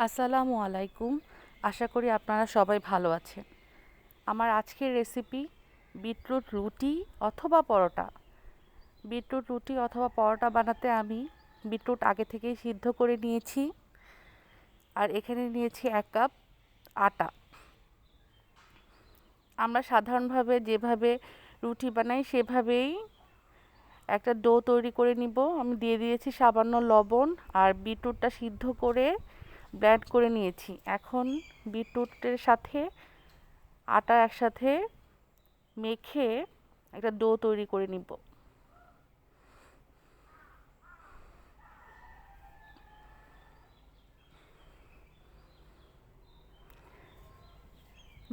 আসসালামু আলাইকুম। আশা করি আপনারা সবাই ভালো আছেন। আমার আজকের রেসিপি বিটরুট রুটি অথবা পরোটা। বিটরুট রুটি অথবা পরোটা বানাতে আমি বিটরুট আগে থেকেই সিদ্ধ করে নিয়েছি। আর এখানে নিয়েছি 1 কাপ আটা। আমরা সাধারণভাবে যেভাবে রুটি বানাই সেভাবেই একটা ডো তৈরি করে নিব। আমি দিয়ে দিয়েছি সামান্য লবণ আর বিটরুটটা সিদ্ধ করে ব্লেন্ড করে নিয়েছি। এখন বিটরুটের সাথে আটা একসাথে মেখে একটা ডো তৈরি করে নিব।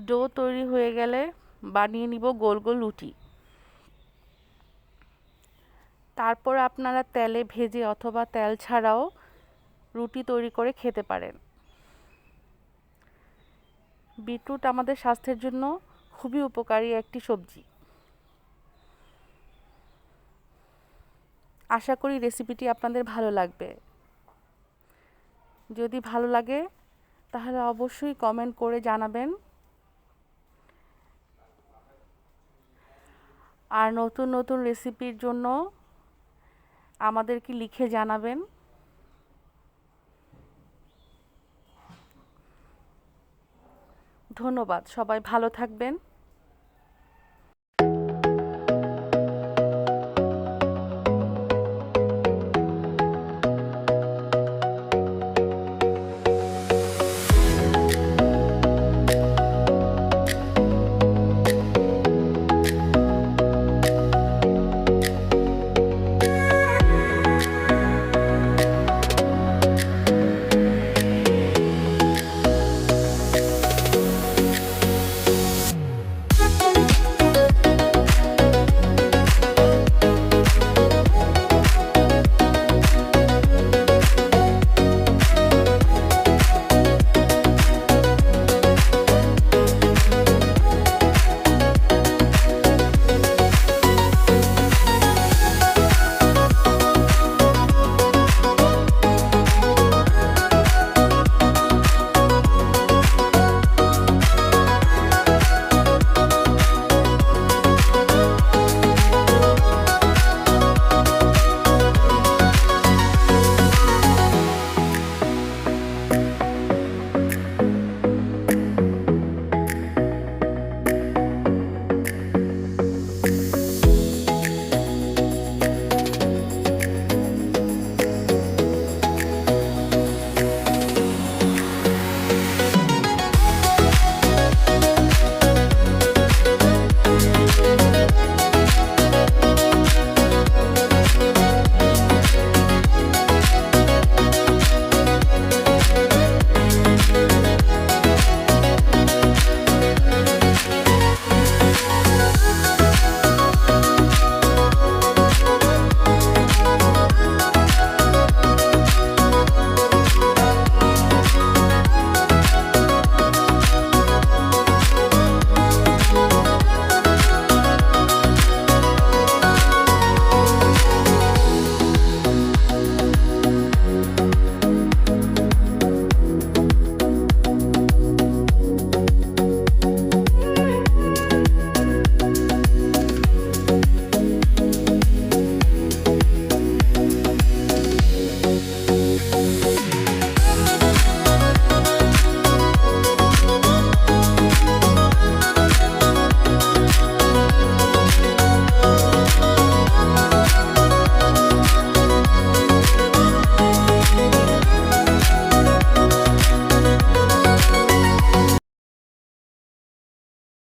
ডো তৈরি হয়ে গেলে বানিয়ে নিব গোল গোল রুটি। তারপর আপনারা তেলে ভেজে অথবা তেল ছাড়াও রুটি তৈরি করে খেতে পারেন। বিটরুট আমাদের স্বাস্থ্যের জন্য খুবই উপকারী একটি সবজি। আশা করি রেসিপিটি আপনাদের ভালো লাগবে। যদি ভালো লাগে তাহলে অবশ্যই কমেন্ট করে জানাবেন। আর নতুন নতুন রেসিপির জন্য আমাদেরকে লিখে জানাবেন। ধন্যবাদ। সবাই ভালো থাকবেন।